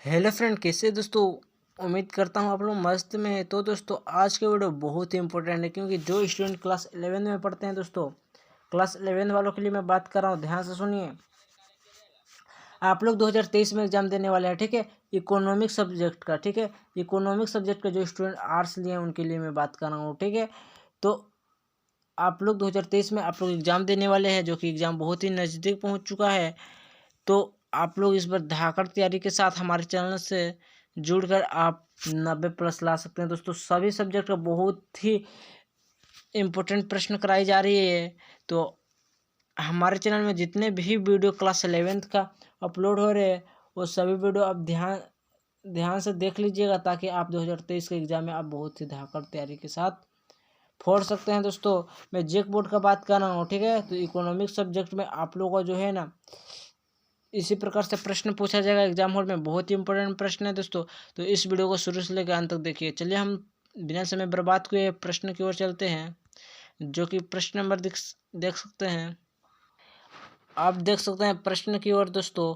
Hello friend, कैसे दोस्तों। उम्मीद करता हूँ आप लोग मस्त में हैं। तो दोस्तों आज के वीडियो बहुत ही इंपॉर्टेंट है, क्योंकि जो स्टूडेंट क्लास 11 में पढ़ते हैं दोस्तों, क्लास 11 वालों के लिए मैं बात कर रहा हूँ। ध्यान से सुनिए। आप लोग 2023 में एग्जाम देने वाले हैं, ठीक है, इकोनॉमिक सब्जेक्ट का। ठीक है, इकोनॉमिक सब्जेक्ट का जो स्टूडेंट आर्ट्स लिए हैं उनके लिए मैं बात कर रहा हूँ। ठीक है, तो आप लोग 2023 में आप लोग एग्जाम देने वाले हैं, जो कि एग्जाम बहुत ही नज़दीक पहुँच चुका है। तो आप लोग इस बार धाकड़ तैयारी के साथ हमारे चैनल से जुड़कर आप 90+ ला सकते हैं दोस्तों। सभी सब्जेक्ट का बहुत ही इम्पोर्टेंट प्रश्न कराई जा रही है। तो हमारे चैनल में जितने भी वीडियो क्लास 11th का अपलोड हो रहे हैं, वो सभी वीडियो आप ध्यान ध्यान से देख लीजिएगा, ताकि आप 2023 के एग्जाम में आप बहुत ही धाकड़ तैयारी के साथ फोड़ सकते हैं दोस्तों। मैं जेक बोर्ड का बात कर रहा हूँ, ठीक है। तो इकोनॉमिक सब्जेक्ट में आप लोगों का जो है ना, इसी प्रकार से प्रश्न पूछा जाएगा एग्जाम हॉल में। बहुत ही इंपॉर्टेंट प्रश्न है दोस्तों। तो इस वीडियो को शुरू से लेकर अंत तक देखिए। चलिए हम बिना समय बर्बाद किए प्रश्न की ओर चलते हैं, जो कि प्रश्न नंबर देख सकते हैं। आप देख सकते हैं प्रश्न की ओर दोस्तों।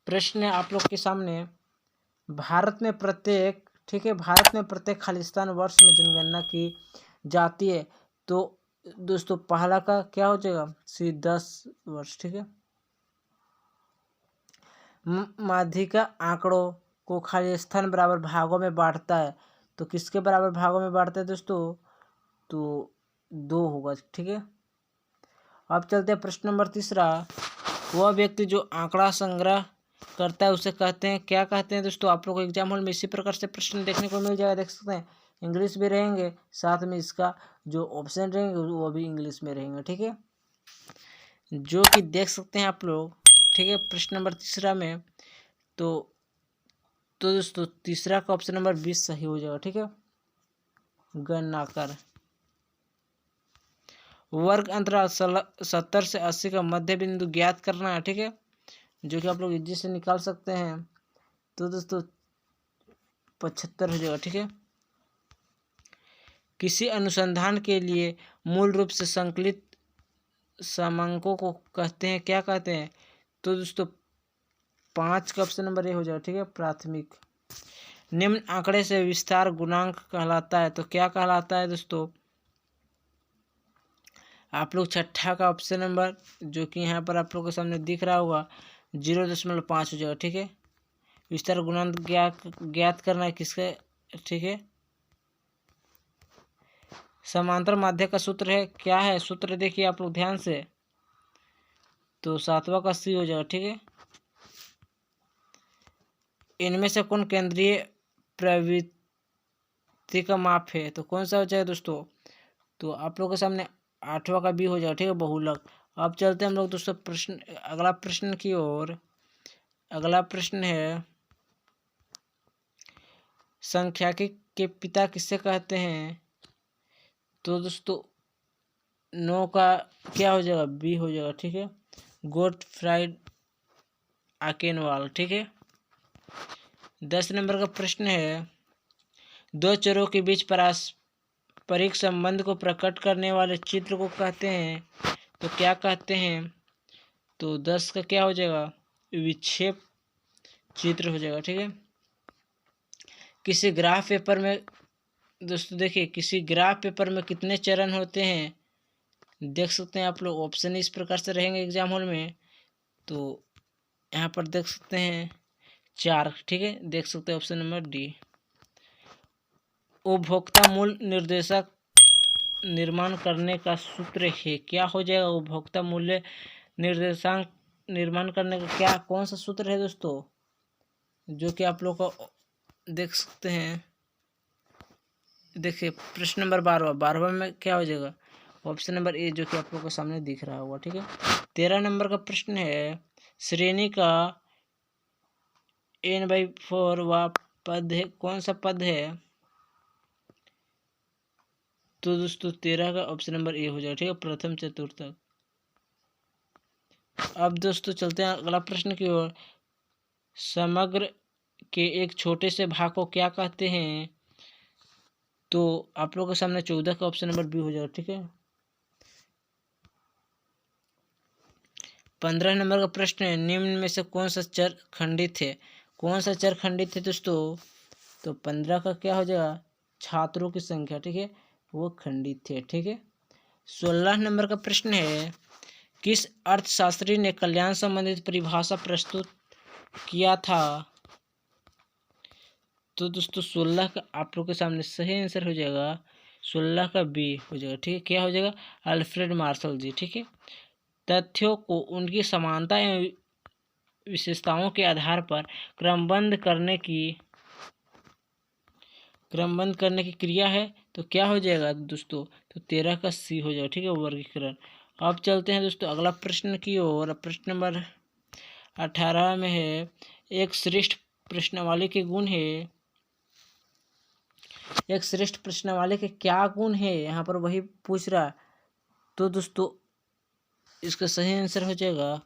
प्रश्न है आप लोग के सामने। भारत में प्रत्येक ठीक है, भारत में प्रत्येक खालिस्तान वर्ष में जनगणना की जाती है। तो दोस्तों पहला का क्या हो जाएगा, सी 10 वर्ष। ठीक है, माध्यिका आंकड़ों को खालिस्तान बराबर भागों में बांटता है। तो किसके बराबर भागों में बांटता है दोस्तों, तो 2 होगा। ठीक है, अब चलते हैं प्रश्न नंबर तीसरा। वह व्यक्ति जो आंकड़ा संग्रह करता है उसे कहते हैं, क्या कहते हैं दोस्तों। आप लोग को एग्जाम हॉल में इसी प्रकार से प्रश्न देखने को मिल जाएगा, देख सकते हैं। इंग्लिश भी रहेंगे, साथ में इसका जो ऑप्शन रहेंगे वो भी इंग्लिश में रहेंगे। ठीक है, जो कि देख सकते हैं आप लोग। ठीक है, प्रश्न नंबर तीसरा में तो दोस्तों तीसरा का ऑप्शन नंबर 20 सही हो जाएगा। ठीक है, गणना कर वर्ग अंतराल 70 से 80 का मध्य बिंदु ज्ञात करना है। ठीक है, जो कि आप लोग इजी से निकाल सकते हैं। तो दोस्तों 75 हो जाएगा। ठीक है, किसी अनुसंधान के लिए मूल रूप से संकलित समांकों को कहते हैं, क्या कहते हैं। तो दोस्तों 5 का ऑप्शन नंबर ए हो जाएगा। ठीक है, प्राथमिक। निम्न आंकड़े से विस्तार गुणांक कहलाता है, तो क्या कहलाता है दोस्तों। आप लोग छठा का ऑप्शन नंबर, जो कि यहाँ पर आप लोग के सामने दिख रहा होगा, 0.5 हो जाएगा। ठीक है, विस्तार गुणांक ज्ञात करना है किसका। ठीक है, समांतर माध्य का सूत्र है, क्या है सूत्र, देखिए आप लोग ध्यान से। तो 7वां का सी हो जाएगा। ठीक है, इनमें से कौन केंद्रीय प्रवृत्ति का माप है, तो कौन सा हो जाएगा दोस्तों। तो आप लोग के सामने 8वां का बी हो जाएगा। ठीक है, बहुलक। अब चलते हैं हम लोग दोस्तों प्रश्न अगला प्रश्न की ओर। अगला प्रश्न है, सांख्यिकी के पिता किससे कहते हैं। तो दोस्तों 9 का क्या हो जाएगा, बी हो जाएगा। ठीक है, गोटफ्राइड आकेनवाल। ठीक है, 10 नंबर का प्रश्न है, दो चरों के बीच पारस्परिक संबंध को प्रकट करने वाले चित्र को कहते हैं, तो क्या कहते हैं। तो 10 का क्या हो जाएगा, विक्षेप चित्र हो जाएगा। ठीक है, किसी ग्राफ पेपर में दोस्तों देखिए, किसी ग्राफ पेपर में कितने चरण होते हैं, देख सकते हैं आप लोग। ऑप्शन इस प्रकार से रहेंगे एग्जाम हॉल में। तो यहाँ पर देख सकते हैं 4। ठीक है, देख सकते हैं ऑप्शन नंबर डी। उपभोक्ता मूल्य निर्देशक निर्माण करने का सूत्र है, क्या हो जाएगा। उपभोक्ता मूल्य निर्देशांक निर्माण करने का क्या कौन सा सूत्र है दोस्तों, जो कि आप लोग को देख सकते हैं। देखिए प्रश्न नंबर 12 में क्या हो जाएगा, ऑप्शन नंबर ए, जो कि आप लोग के सामने दिख रहा होगा। ठीक है, 13 नंबर का प्रश्न है, श्रेणी का n/4 वा पद है, कौन सा पद है। तो दोस्तों 13 का ऑप्शन नंबर ए हो जाएगा। ठीक है, प्रथम चतुर्थ तक। अब दोस्तों चलते हैं अगला प्रश्न की ओर। समग्र के एक छोटे से भाग को क्या कहते हैं। तो आप लोगों के सामने 14 का ऑप्शन नंबर बी हो जाएगा। ठीक है, 15 नंबर का प्रश्न है, निम्न में से कौन सा चर खंडित है, कौन सा चर खंडित है दोस्तों? तो 15 का क्या हो जाएगा? छात्रों की संख्या, ठीक है, वो खंडित है, ठीक है। 16 नंबर का प्रश्न है, किस अर्थशास्त्री ने कल्याण संबंधित परिभाषा प्रस्तुत किया था? तो दोस्तों 16 का आप लोग के सामने सही आंसर हो जाएगा 16 का बी हो जाएगा, ठीक है। क्या हो जाएगा? अल्फ्रेड मार्शल जी, ठीक है। तथ्यों को उनकी समानता एवं विशेषताओं के आधार पर क्रमबद्ध करने की क्रिया है। तो क्या हो जाएगा दोस्तों? तो 13 का सी हो जाएगा, ठीक है, वर्गीकरण। अब चलते हैं दोस्तों अगला प्रश्न की ओर। प्रश्न नंबर 18 में है, एक श्रेष्ठ प्रश्नावली के गुण है। एक श्रेष्ठ प्रश्नावली के क्या गुण है, यहाँ पर वही पूछ रहा। तो दोस्तों इसका सही आंसर हो जाएगा,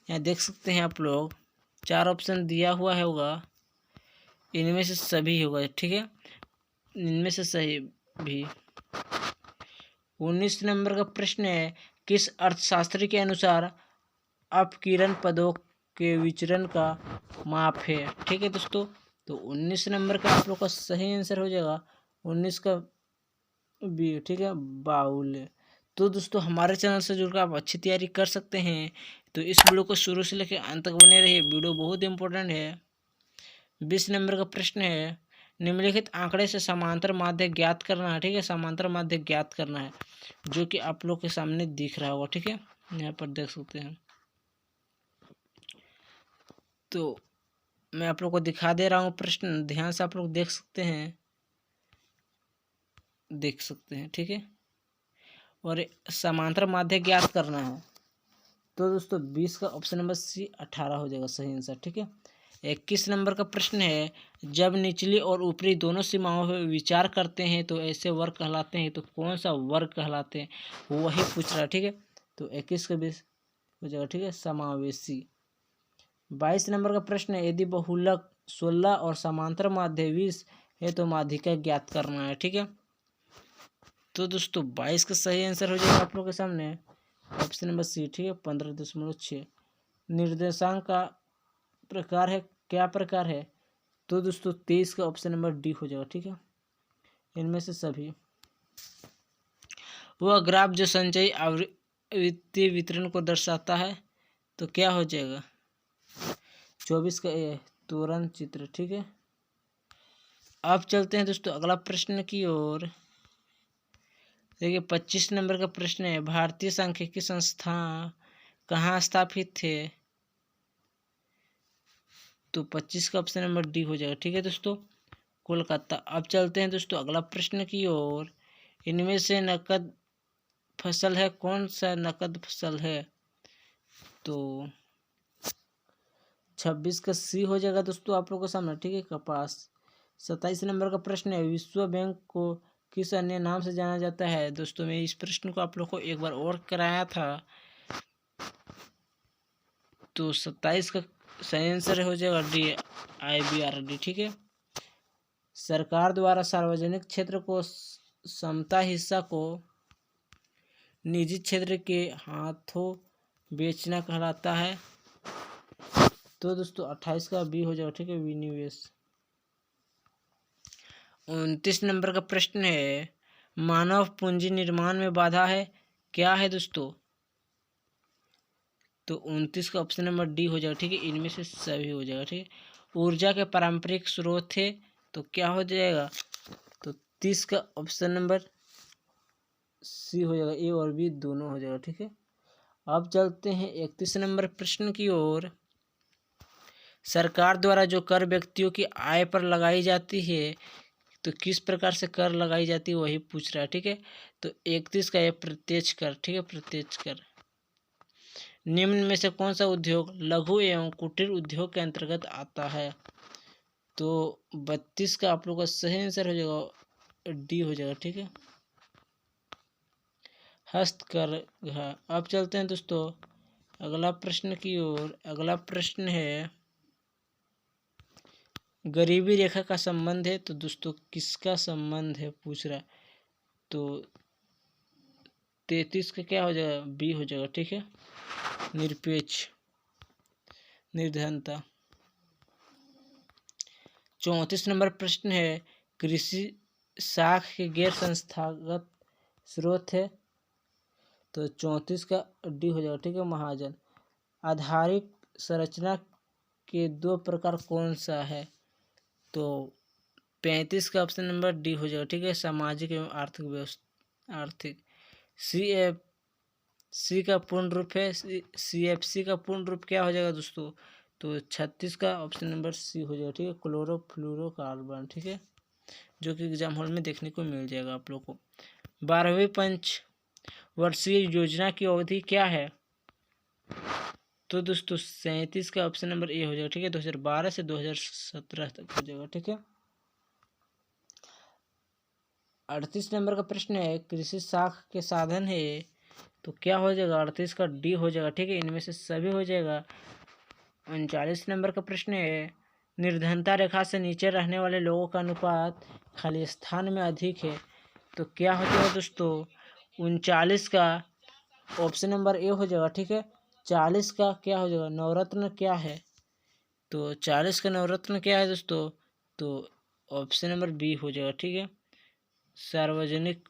यहाँ देख सकते हैं आप लोग 4 ऑप्शन दिया हुआ है, होगा इनमें से सभी होगा, ठीक है, इनमें से सही भी। 19 नंबर का प्रश्न है, किस अर्थशास्त्री के अनुसार अपकिरण पदों के विचरण का माप है? ठीक है दोस्तों, तो 19 नंबर का आप लोग का सही आंसर हो जाएगा 19 का बी, ठीक है, बाउल। तो दोस्तों हमारे चैनल से जुड़कर आप अच्छी तैयारी कर सकते हैं। तो इस वीडियो को शुरू से लेकर अंत तक बने रहिए, वीडियो बहुत इंपॉर्टेंट है। 20 नंबर का प्रश्न है, निम्नलिखित आंकड़े से समांतर माध्य ज्ञात करना है, ठीक है, समांतर माध्य ज्ञात करना है, जो कि आप लोग के सामने दिख रहा होगा, ठीक है, यहाँ पर देख सकते हैं। तो मैं आप लोग को दिखा दे रहा हूँ प्रश्न, ध्यान से आप लोग देख सकते हैं, ठीक है। और समांतर माध्य ज्ञात करना है। तो दोस्तों 20 का ऑप्शन नंबर सी 18 हो जाएगा सही आंसर, ठीक है। 21 नंबर का प्रश्न है, जब निचली और ऊपरी दोनों सीमाओं पर विचार करते हैं तो ऐसे वर्ग कहलाते हैं, तो कौन सा वर्ग कहलाते हैं, वही पूछ रहा है, ठीक है। तो 21 का 20 हो जाएगा, ठीक है, समावेशी। 22 नंबर का प्रश्न है, यदि बहुलक 16 और समांतर माध्य 20 है तो माध्यिका ज्ञात करना है, ठीक है। तो दोस्तों 22 का सही आंसर हो जाएगा आप लोग के सामने ऑप्शन नंबर सी, ठीक है, 15.6। निर्देशांक का प्रकार है, क्या प्रकार है? तो दोस्तों 23 का ऑप्शन नंबर डी हो जाएगा, ठीक है, इनमें से सभी। वह ग्राफ जो संचयी आवृत्ति वितरण को दर्शाता है, तो क्या हो जाएगा? 24 का ए तुरंत चित्र, ठीक है। अब चलते हैं दोस्तों अगला प्रश्न की ओर। देखिए 25 नंबर का प्रश्न है, भारतीय सांख्यिकी संस्थान कहाँ स्थापित थे? तो 25 का ऑप्शन नंबर डी हो जाएगा, ठीक है दोस्तों, कोलकाता। अब चलते हैं दोस्तों अगला प्रश्न की ओर। इनमें से नकद फसल है, कौन सा नकद फसल है? तो 26 का सी हो जाएगा दोस्तों आप लोगों के सामने, ठीक है, कपास। 27 नंबर का प्रश्न है, विश्व बैंक को किस अन्य नाम से जाना जाता है? दोस्तों मैं इस प्रश्न को आप लोग को एक बार और कराया था। तो 27 का सही आंसर हो जाएगा डी, IBRD, ठीक है। सरकार द्वारा सार्वजनिक क्षेत्र को समता हिस्सा को निजी क्षेत्र के हाथों बेचना कहलाता है। तो दोस्तों 28 का बी हो जाएगा, ठीक है, विनिवेश। 29 नंबर का प्रश्न है, मानव पूंजी निर्माण में बाधा है, क्या है दोस्तों? तो 29 का ऑप्शन नंबर डी हो जाएगा, ठीक है, इनमें से सभी हो जाएगा, ठीक है। ऊर्जा के पारंपरिक स्रोत थे, तो क्या हो जाएगा? तो 30 का ऑप्शन नंबर सी हो जाएगा, ए और बी दोनों हो जाएगा, ठीक है। अब चलते हैं 31 नंबर प्रश्न की ओर। सरकार द्वारा जो कर व्यक्तियों की आय पर लगाई जाती है, तो किस प्रकार से कर लगाई जाती है वही पूछ रहा है, ठीक है। तो 31 का ये प्रत्यक्ष कर, ठीक है, प्रत्यक्ष कर। निम्न में से कौन सा उद्योग लघु एवं कुटीर उद्योग के अंतर्गत आता है? तो 32 का आप लोग का सही आंसर हो जाएगा डी हो जाएगा, ठीक है, हस्तकरघा। अब चलते हैं दोस्तों अगला प्रश्न की ओर। अगला प्रश्न है, गरीबी रेखा का संबंध है, तो दोस्तों किसका संबंध है पूछ रहा है। तो 33 का क्या हो जाएगा? बी हो जाएगा, ठीक है, निरपेक्ष निर्धनता। 34 नंबर प्रश्न है, कृषि साख के गैर संस्थागत स्रोत है, तो 34 का डी हो जाएगा, ठीक है। महाजन। आधारिक संरचना के दो प्रकार कौन सा है, तो 35 का ऑप्शन नंबर डी हो जाएगा, ठीक है। सामाजिक एवं आर्थिक व्यवस्था, आर्थिक। CFC का पूर्ण रूप है, CFC का पूर्ण रूप क्या हो जाएगा दोस्तों, तो 36 का ऑप्शन नंबर सी हो जाएगा, ठीक है। क्लोरोफ्लोरोकार्बन, ठीक है, जो कि एग्जाम हॉल में देखने को मिल जाएगा आप लोग को। 12वीं पंचवर्षीय योजना की अवधि क्या है, तो दोस्तों 37 का ऑप्शन नंबर ए हो जाएगा, ठीक है। 2012 से 2017 तक हो जाएगा, ठीक है। 38 नंबर का प्रश्न है, कृषि साख के साधन है, तो क्या हो जाएगा, 38 का डी हो जाएगा, ठीक है। इनमें से सभी हो जाएगा। 39 नंबर का प्रश्न है, निर्धनता रेखा से नीचे रहने वाले लोगों का अनुपात खालिस्तान में अधिक है, तो क्या हो जाएगा दोस्तों, 39 का ऑप्शन नंबर ए हो जाएगा, ठीक है। 40 का क्या हो जाएगा, नवरत्न क्या है, तो 40 का नवरत्न क्या है दोस्तों, तो ऑप्शन नंबर बी हो जाएगा, ठीक है, सार्वजनिक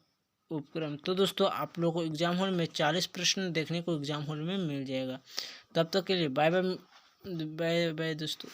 उपक्रम। तो दोस्तों आप लोगों को एग्जाम हॉल में 40 प्रश्न देखने को एग्जाम हॉल में मिल जाएगा। तब तक के लिए बाय बाय बाय बाय दोस्तों।